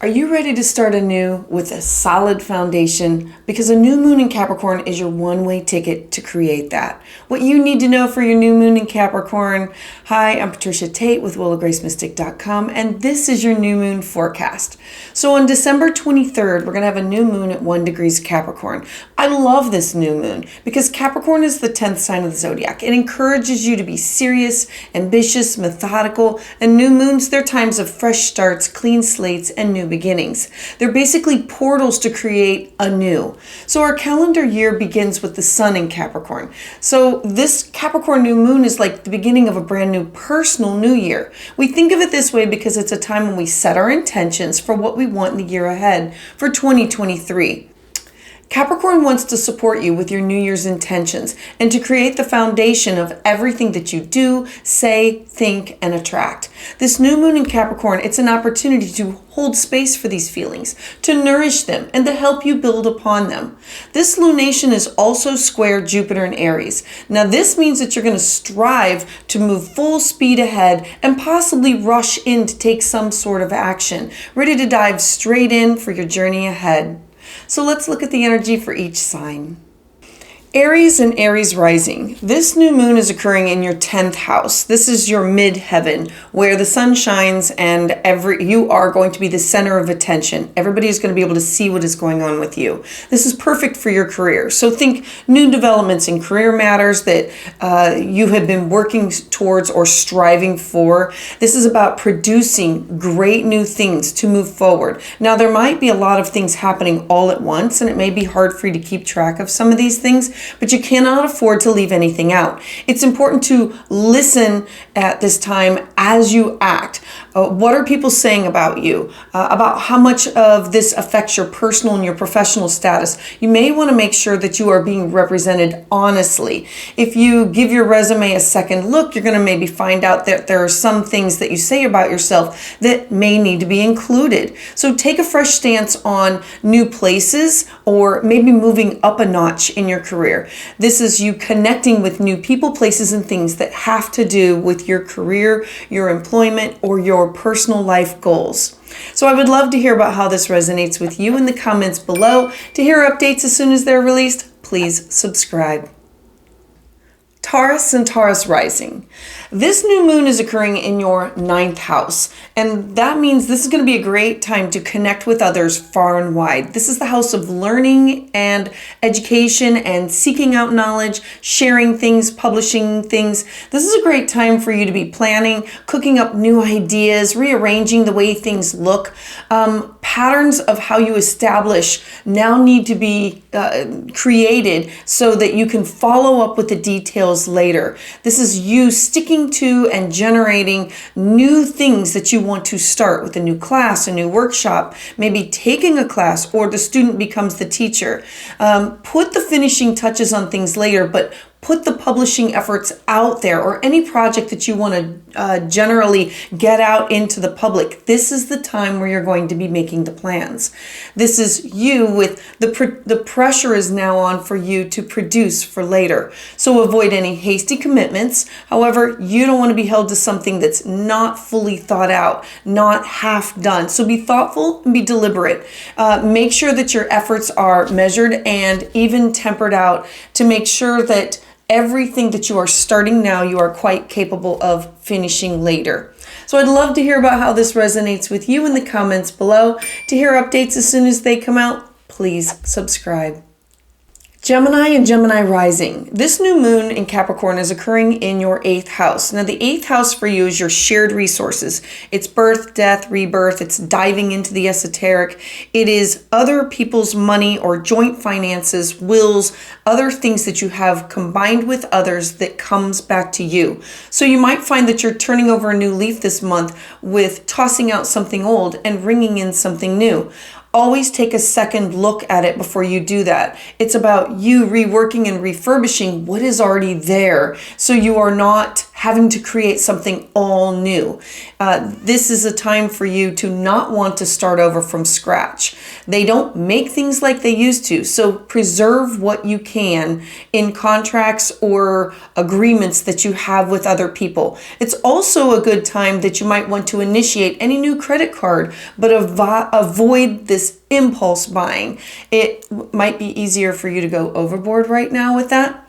Are you ready to start anew with a solid foundation? Because a new moon in Capricorn is your one-way ticket to create that. What you need to know for your new moon in Capricorn. Hi, I'm Patricia Tate with WillowGraceMystic.com, and this is your new moon forecast. So on December 23rd, we're going to have a new moon at 1 degrees Capricorn. I love this new moon because Capricorn is the 10th sign of the zodiac. It encourages you to be serious, ambitious, methodical, and new moons, they're times of fresh starts, clean slates, and new beginnings. They're basically portals to create anew. So our calendar year begins with the sun in Capricorn. So this Capricorn new moon is like the beginning of a brand new personal new year. We think of it this way because it's a time when we set our intentions for what we want in the year ahead for 2023. Capricorn wants to support you with your New Year's intentions and to create the foundation of everything that you do, say, think, and attract. This new moon in Capricorn, it's an opportunity to hold space for these feelings, to nourish them, and to help you build upon them. This lunation is also square Jupiter in Aries. Now, this means that you're going to strive to move full speed ahead and possibly rush in to take some sort of action, ready to dive straight in for your journey ahead. So let's look at the energy for each sign. Aries and Aries rising. This new moon is occurring in your 10th house. This is your mid-heaven where the sun shines and you are going to be the center of attention. Everybody is going to be able to see what is going on with you. This is perfect for your career. So think new developments in career matters that you have been working towards or striving for. This is about producing great new things to move forward. Now, there might be a lot of things happening all at once, and it may be hard for you to keep track of some of these things, but you cannot afford to leave anything out. It's important to listen at this time as you act. What are people saying about you? About how much of this affects your personal and your professional status? You may want to make sure that you are being represented honestly. If you give your resume a second look, you're going to maybe find out that there are some things that you say about yourself that may need to be included. So take a fresh stance on new places or maybe moving up a notch in your career. This is you connecting with new people, places, and things that have to do with your career, your employment, or your personal life goals. So I would love to hear about how this resonates with you in the comments below. To hear updates as soon as they're released, please subscribe. Taurus and Taurus rising. This new moon is occurring in your 9th house, and that means this is going to be a great time to connect with others far and wide. This is the house of learning and education and seeking out knowledge, sharing things, publishing things. This is a great time for you to be planning, cooking up new ideas, rearranging the way things look. Patterns of how you establish now need to be created so that you can follow up with the details later. This is you sticking to and generating new things that you want to start with a new class, a new workshop, maybe taking a class, or the student becomes the teacher. Put the finishing touches on things later, but put the publishing efforts out there, or any project that you want to generally get out into the public. This is the time where you're going to be making the plans. This is you with the pressure is now on for you to produce for later. So avoid any hasty commitments. However, you don't want to be held to something that's not fully thought out, not half done. So be thoughtful and be deliberate. Make sure that your efforts are measured and even tempered out to make sure that everything that you are starting now, you are quite capable of finishing later. So I'd love to hear about how this resonates with you in the comments below. To hear updates as soon as they come out, please subscribe. Gemini and Gemini rising. This new moon in Capricorn is occurring in your 8th house. Now, the 8th house for you is your shared resources. It's birth, death, rebirth. It's diving into the esoteric. It is other people's money or joint finances, wills, other things that you have combined with others that comes back to you. So you might find that you're turning over a new leaf this month with tossing out something old and bringing in something new. always take a second look at it before you do that. It's about you reworking and refurbishing what is already there, so you are not having to create something all new. This is a time for you to not want to start over from scratch. They don't make things like they used to, so preserve what you can in contracts or agreements that you have with other people. It's also a good time that you might want to initiate any new credit card, but avoid this impulse buying. It might be easier for you to go overboard right now with that.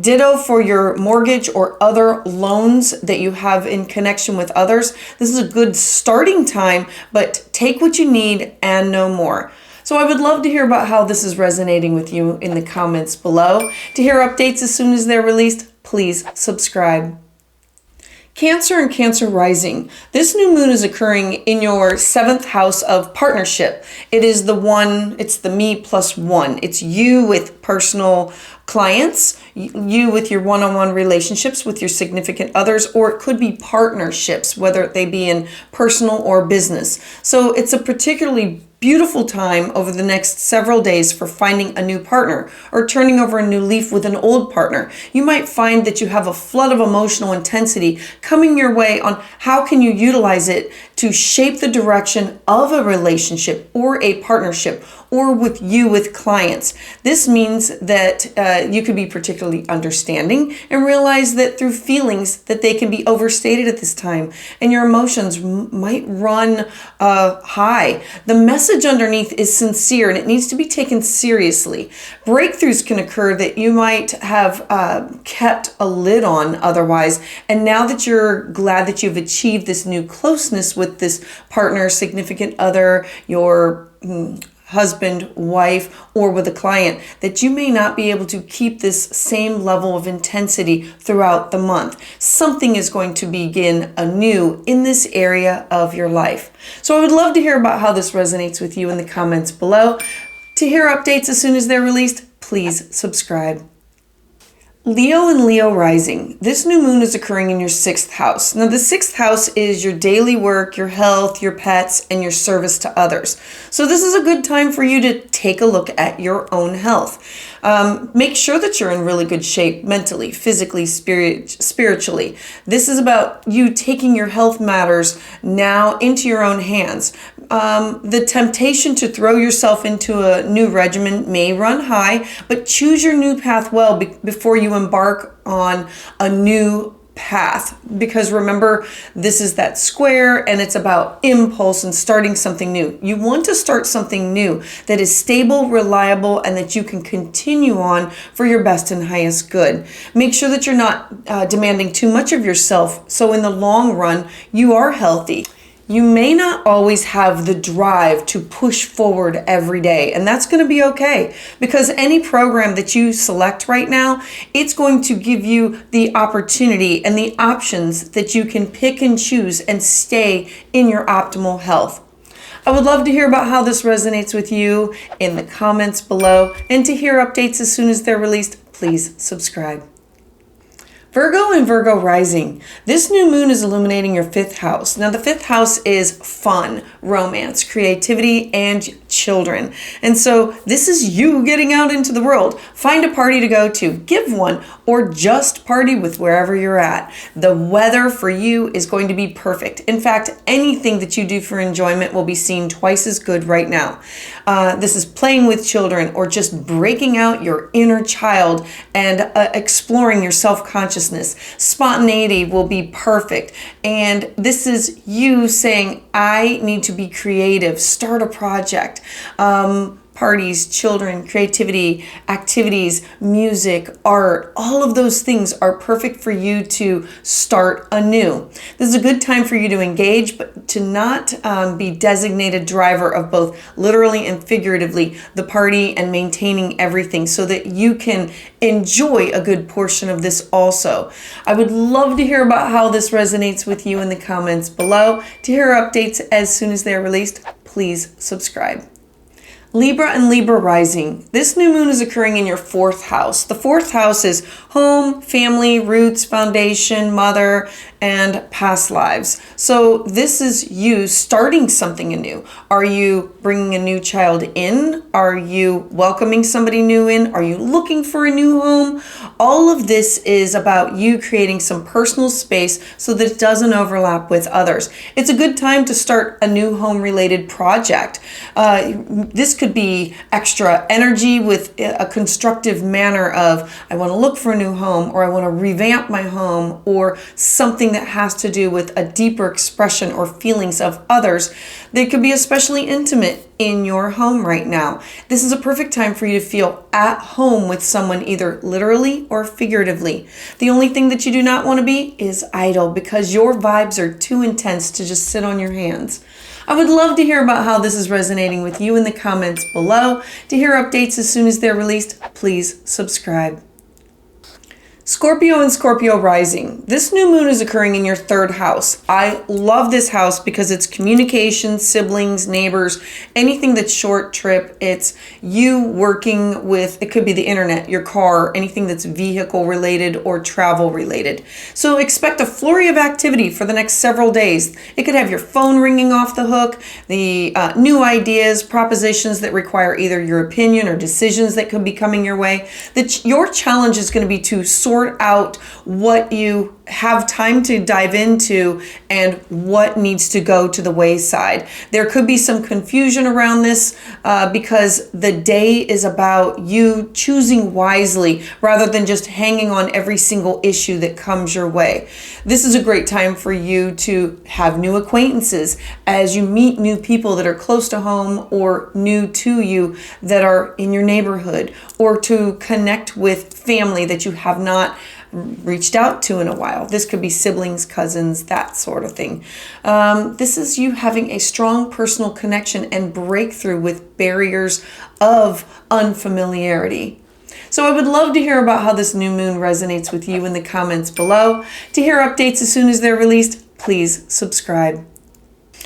Ditto for your mortgage or other loans that you have in connection with others. This is a good starting time, but take what you need and no more. So I would love to hear about how this is resonating with you in the comments below. To hear updates as soon as they're released, please subscribe. Cancer and Cancer rising. This new moon is occurring in your 7th house of partnership. It is the one, it's the me plus one. It's you with personal clients, you with your one-on-one relationships with your significant others, or it could be partnerships, whether they be in personal or business. So it's a particularly beautiful time over the next several days for finding a new partner or turning over a new leaf with an old partner. You might find that you have a flood of emotional intensity coming your way on how can you utilize it to shape the direction of a relationship or a partnership, or with you with clients. This means that you could be particularly understanding and realize that through feelings that they can be overstated at this time, and your emotions might run high. The message underneath is sincere and it needs to be taken seriously. Breakthroughs can occur that you might have kept a lid on otherwise, and now that you're glad that you've achieved this new closeness with this partner, significant other, your husband, wife, or with a client, that you may not be able to keep this same level of intensity throughout the month. Something is going to begin anew in this area of your life. So I would love to hear about how this resonates with you in the comments below. To hear updates as soon as they're released, please subscribe. Leo and Leo rising. This new moon is occurring in your 6th house. Now, the 6th house is your daily work, your health, your pets, and your service to others. So this is a good time for you to take a look at your own health. Make sure that you're in really good shape mentally, physically, spiritually. This is about you taking your health matters now into your own hands. The temptation to throw yourself into a new regimen may run high, but choose your new path well before you embark on a new path, because remember, this is that square and it's about impulse and starting something new. You want to start something new that is stable, reliable, and that you can continue on for your best and highest good. Make sure that you're not demanding too much of yourself, so in the long run you are healthy. You may not always have the drive to push forward every day, and that's going to be okay, because any program that you select right now, it's going to give you the opportunity and the options that you can pick and choose and stay in your optimal health. I would love to hear about how this resonates with you in the comments below, and to hear updates as soon as they're released, please subscribe. Virgo and Virgo rising. This new moon is illuminating your 5th house. Now, the 5th house is fun, romance, creativity, and children. And so this is you getting out into the world. Find a party to go to, give one, or just party with wherever you're at. The weather for you is going to be perfect. In fact, anything that you do for enjoyment will be seen twice as good right now. This is playing with children or just breaking out your inner child and exploring your self-consciousness. Spontaneity will be perfect. And this is you saying, I need to be creative, start a project. Parties, children, creativity, activities, music, art, all of those things are perfect for you to start anew. This is a good time for you to engage, but to not be designated driver of both literally and figuratively the party and maintaining everything, so that you can enjoy a good portion of this also. I would love to hear about how this resonates with you in the comments below. To hear updates as soon as they're released, please subscribe. Libra and Libra rising. This new moon is occurring in your fourth house. The fourth house is home, family, roots, foundation, mother, and past lives. So this is you starting something anew. Are you bringing a new child in? Are you welcoming somebody new in? Are you looking for a new home? All of this is about you creating some personal space so that it doesn't overlap with others. It's a good time to start a new home related project. This could be extra energy with a constructive manner of, I want to look for a new home, or I want to revamp my home, or something that has to do with a deeper expression or feelings of others. They could be especially intimate in your home right now. This is a perfect time for you to feel at home with someone, either literally or figuratively. The only thing that you do not want to be is idle, because your vibes are too intense to just sit on your hands. I would love to hear about how this is resonating with you in the comments below. To hear updates as soon as they're released, please subscribe. Scorpio and Scorpio rising. This new moon is occurring in your third house. I love this house because it's communication, siblings, neighbors, anything that's short trip. It's you working with, it could be the internet, your car, anything that's vehicle related or travel related. So expect a flurry of activity for the next several days. It could have your phone ringing off the hook, the new ideas, propositions that require either your opinion or decisions that could be coming your way. Your challenge is going to be to sort out what you have time to dive into and what needs to go to the wayside. There could be some confusion around this because the day is about you choosing wisely rather than just hanging on every single issue that comes your way. This is a great time for you to have new acquaintances as you meet new people that are close to home or new to you that are in your neighborhood, or to connect with family that you have not reached out to in a while. This could be siblings, cousins, that sort of thing. This is you having a strong personal connection and breakthrough with barriers of unfamiliarity. So I would love to hear about how this new moon resonates with you in the comments below. To hear updates as soon as they're released, please subscribe.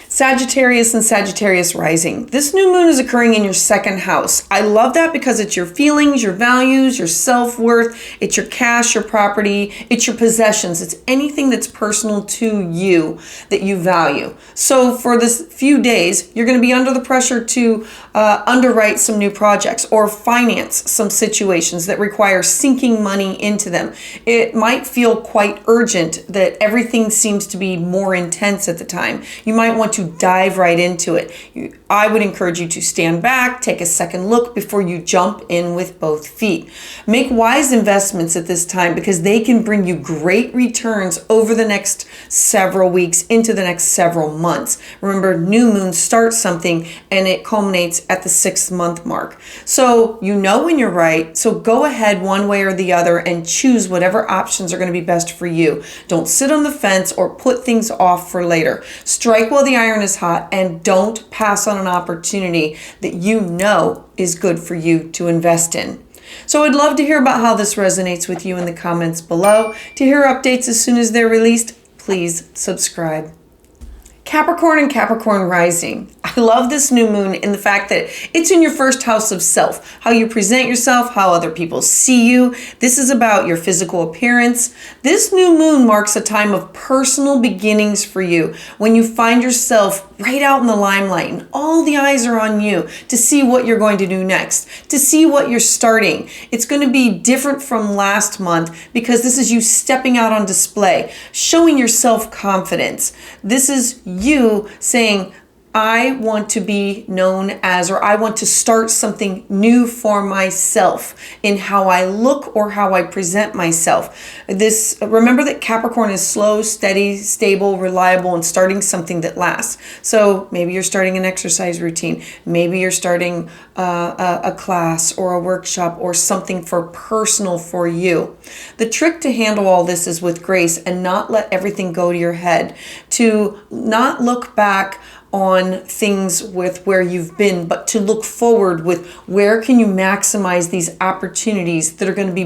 Sagittarius and Sagittarius rising. This new moon is occurring in your second house. I love that because it's your feelings, your values, your self-worth, it's your cash, your property, it's your possessions. It's anything that's personal to you that you value. So for this few days, you're going to be under the pressure to underwrite some new projects or finance some situations that require sinking money into them. It might feel quite urgent that everything seems to be more intense at the time. You might want to dive right into it. I would encourage you to stand back, take a second look before you jump in with both feet. Make wise investments at this time because they can bring you great returns over the next several weeks into the next several months. Remember, new moon starts something and it culminates at the 6th month mark. So you know when you're right. So go ahead one way or the other and choose whatever options are going to be best for you. Don't sit on the fence or put things off for later. Strike while the iron is hot and don't pass on an opportunity that you know is good for you to invest in. So I'd love to hear about how this resonates with you in the comments below. To hear updates as soon as they're released, please subscribe. Capricorn and Capricorn rising. I love this new moon in the fact that it's in your first house of self, how you present yourself, how other people see you. This is about your physical appearance. This new moon marks a time of personal beginnings for you when you find yourself right out in the limelight and all the eyes are on you to see what you're going to do next, to see what you're starting. It's going to be different from last month because this is you stepping out on display, showing your self-confidence. This is you saying, I want to be known as, or I want to start something new for myself in how I look or how I present myself. Remember that Capricorn is slow, steady, stable, reliable, and starting something that lasts. So maybe you're starting an exercise routine. Maybe you're starting a class or a workshop or something for personal for you. The trick to handle all this is with grace and not let everything go to your head, to not look back on things with where you've been, but to look forward with where can you maximize these opportunities that are going to be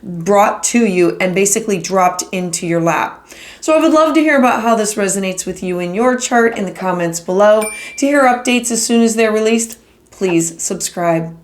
brought to you and basically dropped into your lap. So I would love to hear about how this resonates with you in your chart in the comments below. To hear updates as soon as they're released, please subscribe.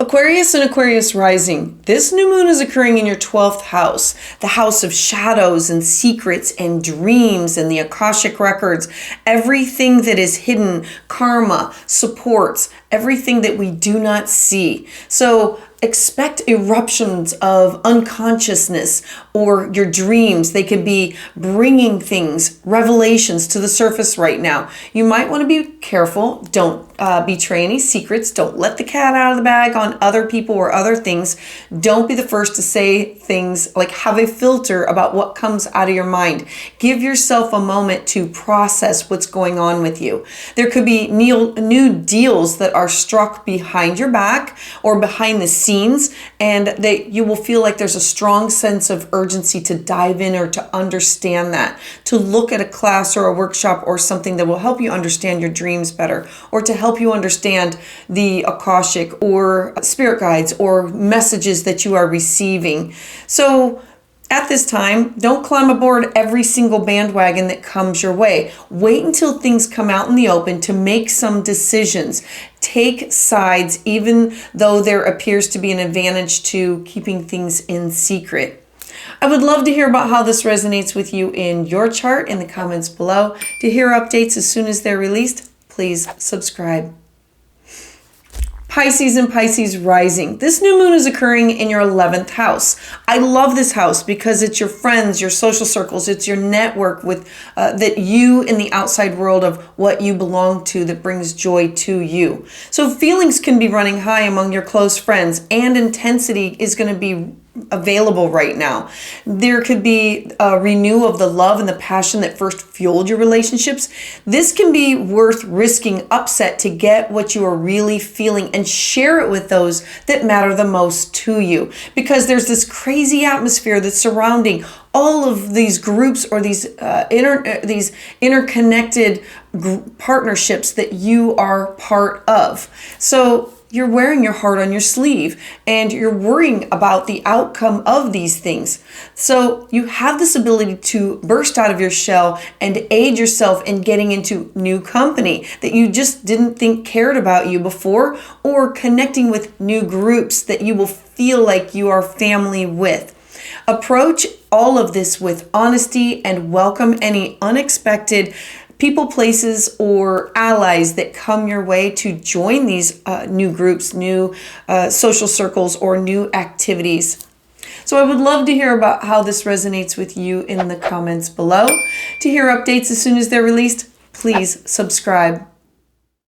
Aquarius and Aquarius rising. This new moon is occurring in your 12th house, the house of shadows and secrets and dreams and the Akashic records, everything that is hidden, karma, supports, everything that we do not see. So expect eruptions of unconsciousness or your dreams. They could be bringing things, revelations to the surface right now. You might want to be careful. Don't betray any secrets. Don't let the cat out of the bag on other people or other things. Don't be the first to say things. Like, have a filter about what comes out of your mind. Give yourself a moment to process what's going on with you. There could be new deals that are struck behind your back or behind the scenes, and that you will feel like there's a strong sense of urgency to dive in or to understand that, to look at a class or a workshop or something that will help you understand your dreams better, or to help you understand the Akashic or spirit guides or messages that you are receiving. So at this time, don't climb aboard every single bandwagon that comes your way. Wait until things come out in the open to make some decisions. Take sides, even though there appears to be an advantage to keeping things in secret. I would love to hear about how this resonates with you in your chart in the comments below. To hear updates as soon as they're released, please subscribe. Pisces and Pisces rising. This new moon is occurring in your 11th house. I love this house because it's your friends, your social circles, it's your network with that you in the outside world of what you belong to that brings joy to you. So feelings can be running high among your close friends, and intensity is going to be available right now. There could be a renewal of the love and the passion that first fueled your relationships. This can be worth risking upset to get what you are really feeling and share it with those that matter the most to you, because there's this crazy atmosphere that's surrounding all of these groups or these interconnected partnerships that you are part of. So you're wearing your heart on your sleeve and you're worrying about the outcome of these things. So you have this ability to burst out of your shell and aid yourself in getting into new company that you just didn't think cared about you before, or connecting with new groups that you will feel like you are family with. Approach all of this with honesty and welcome any unexpected people, places, or allies that come your way to join these new groups, new social circles, or new activities. So I would love to hear about how this resonates with you in the comments below. To hear updates as soon as they're released, please subscribe.